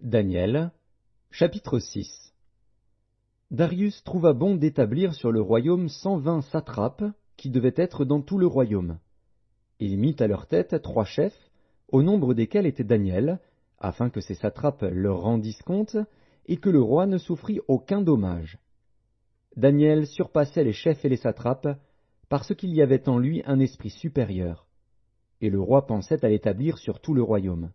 Daniel, chapitre 6. Darius trouva bon d'établir sur le royaume 120 satrapes qui devaient être dans tout le royaume. Il mit à leur tête 3 chefs, au nombre desquels était Daniel, afin que ces satrapes leur rendissent compte et que le roi ne souffrît aucun dommage. Daniel surpassait les chefs et les satrapes parce qu'il y avait en lui un esprit supérieur, et le roi pensait à l'établir sur tout le royaume.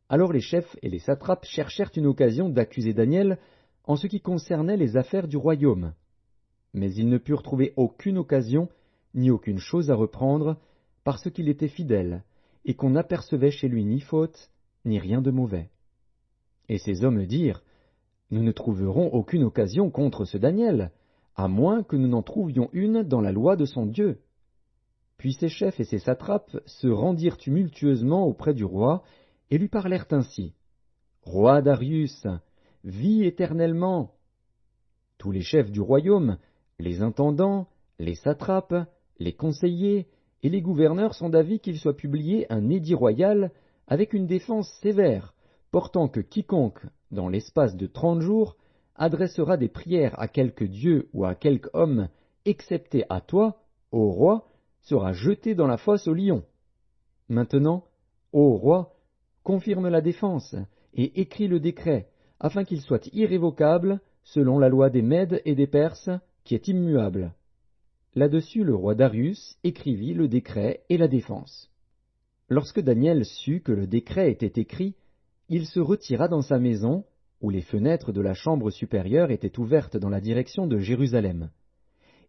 Alors les chefs et les satrapes cherchèrent une occasion d'accuser Daniel en ce qui concernait les affaires du royaume. Mais ils ne purent trouver aucune occasion ni aucune chose à reprendre, parce qu'il était fidèle, et qu'on n'apercevait chez lui ni faute, ni rien de mauvais. Et ces hommes dirent, « Nous ne trouverons aucune occasion contre ce Daniel, à moins que nous n'en trouvions une dans la loi de son Dieu. » Puis ces chefs et ces satrapes se rendirent tumultueusement auprès du roi, et lui parlèrent ainsi. « Roi Darius, vis éternellement. » Tous les chefs du royaume, les intendants, les satrapes, les conseillers et les gouverneurs sont d'avis qu'il soit publié un édit royal avec une défense sévère, portant que quiconque, dans l'espace de 30 jours, adressera des prières à quelque dieu ou à quelque homme, excepté à toi, ô roi, sera jeté dans la fosse aux lions. Maintenant, ô roi, confirme la défense et écris le décret, afin qu'il soit irrévocable, selon la loi des Mèdes et des Perses, qui est immuable. Là-dessus, le roi Darius écrivit le décret et la défense. Lorsque Daniel sut que le décret était écrit, il se retira dans sa maison, où les fenêtres de la chambre supérieure étaient ouvertes dans la direction de Jérusalem.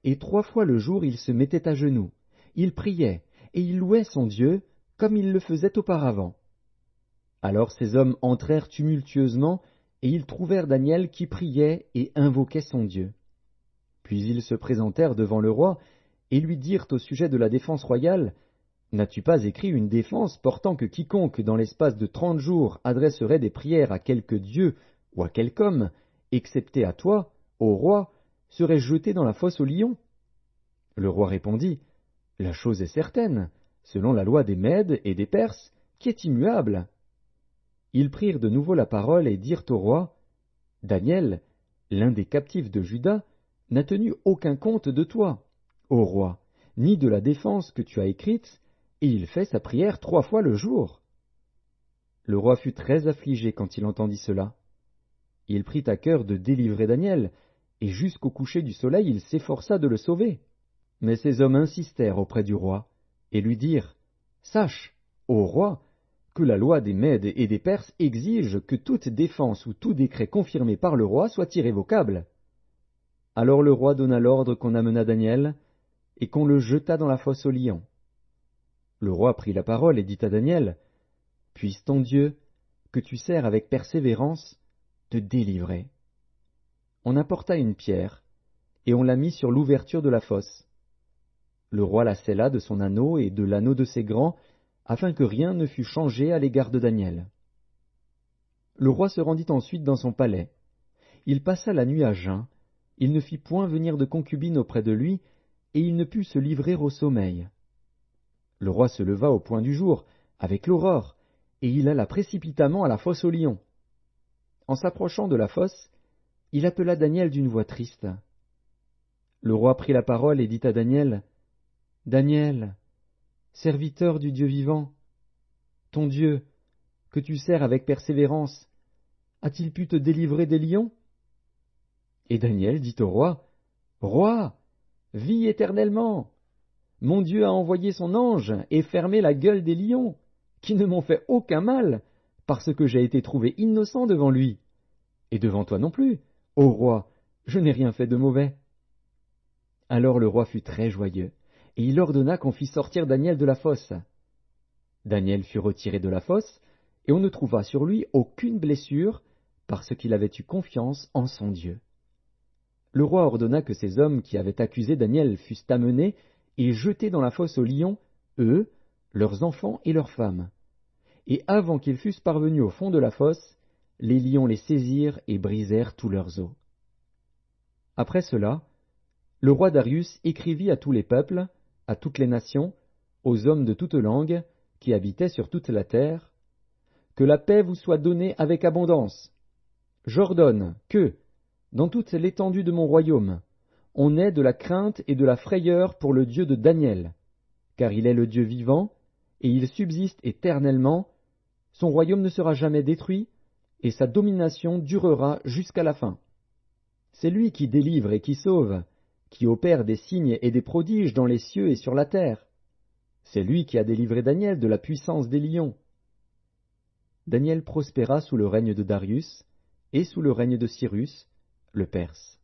Et 3 fois le jour il se mettait à genoux, il priait, et il louait son Dieu, comme il le faisait auparavant. Alors ces hommes entrèrent tumultueusement, et ils trouvèrent Daniel qui priait et invoquait son Dieu. Puis ils se présentèrent devant le roi, et lui dirent au sujet de la défense royale, « N'as-tu pas écrit une défense portant que quiconque dans l'espace de 30 jours adresserait des prières à quelque dieu ou à quelque homme, excepté à toi, ô roi, serait jeté dans la fosse aux lions ?» Le roi répondit, « La chose est certaine, selon la loi des Mèdes et des Perses, qui est immuable. » Ils prirent de nouveau la parole et dirent au roi, « Daniel, l'un des captifs de Juda, n'a tenu aucun compte de toi, ô roi, ni de la défense que tu as écrite, et il fait sa prière 3 fois le jour. » Le roi fut très affligé quand il entendit cela. Il prit à cœur de délivrer Daniel, et jusqu'au coucher du soleil il s'efforça de le sauver. Mais ces hommes insistèrent auprès du roi, et lui dirent, « Sache, ô roi, que la loi des Mèdes et des Perses exige que toute défense ou tout décret confirmé par le roi soit irrévocable. » Alors le roi donna l'ordre qu'on amenât Daniel, et qu'on le jetât dans la fosse aux lions. Le roi prit la parole et dit à Daniel, « Puisse ton Dieu, que tu sers avec persévérance, te délivrer. » On apporta une pierre, et on la mit sur l'ouverture de la fosse. Le roi la scella de son anneau et de l'anneau de ses grands, afin que rien ne fût changé à l'égard de Daniel. Le roi se rendit ensuite dans son palais. Il passa la nuit à jeun, il ne fit point venir de concubine auprès de lui, et il ne put se livrer au sommeil. Le roi se leva au point du jour, avec l'aurore, et il alla précipitamment à la fosse aux lions. En s'approchant de la fosse, il appela Daniel d'une voix triste. Le roi prit la parole et dit à Daniel, « Daniel, serviteur du Dieu vivant, ton Dieu, que tu sers avec persévérance, a-t-il pu te délivrer des lions ?» Et Daniel dit au roi, « Roi, vis éternellement. Mon Dieu a envoyé son ange et fermé la gueule des lions, qui ne m'ont fait aucun mal, parce que j'ai été trouvé innocent devant lui. Et devant toi non plus, ô roi, je n'ai rien fait de mauvais. » Alors le roi fut très joyeux, et il ordonna qu'on fît sortir Daniel de la fosse. Daniel fut retiré de la fosse, et on ne trouva sur lui aucune blessure, parce qu'il avait eu confiance en son Dieu. Le roi ordonna que ces hommes qui avaient accusé Daniel fussent amenés et jetés dans la fosse aux lions, eux, leurs enfants et leurs femmes. Et avant qu'ils fussent parvenus au fond de la fosse, les lions les saisirent et brisèrent tous leurs os. Après cela, le roi Darius écrivit à tous les peuples, à toutes les nations, aux hommes de toutes langues, qui habitaient sur toute la terre, que la paix vous soit donnée avec abondance. J'ordonne que, dans toute l'étendue de mon royaume, on ait de la crainte et de la frayeur pour le Dieu de Daniel, car il est le Dieu vivant, et il subsiste éternellement, son royaume ne sera jamais détruit, et sa domination durera jusqu'à la fin. C'est lui qui délivre et qui sauve, qui opère des signes et des prodiges dans les cieux et sur la terre. C'est lui qui a délivré Daniel de la puissance des lions. Daniel prospéra sous le règne de Darius et sous le règne de Cyrus, le Perse.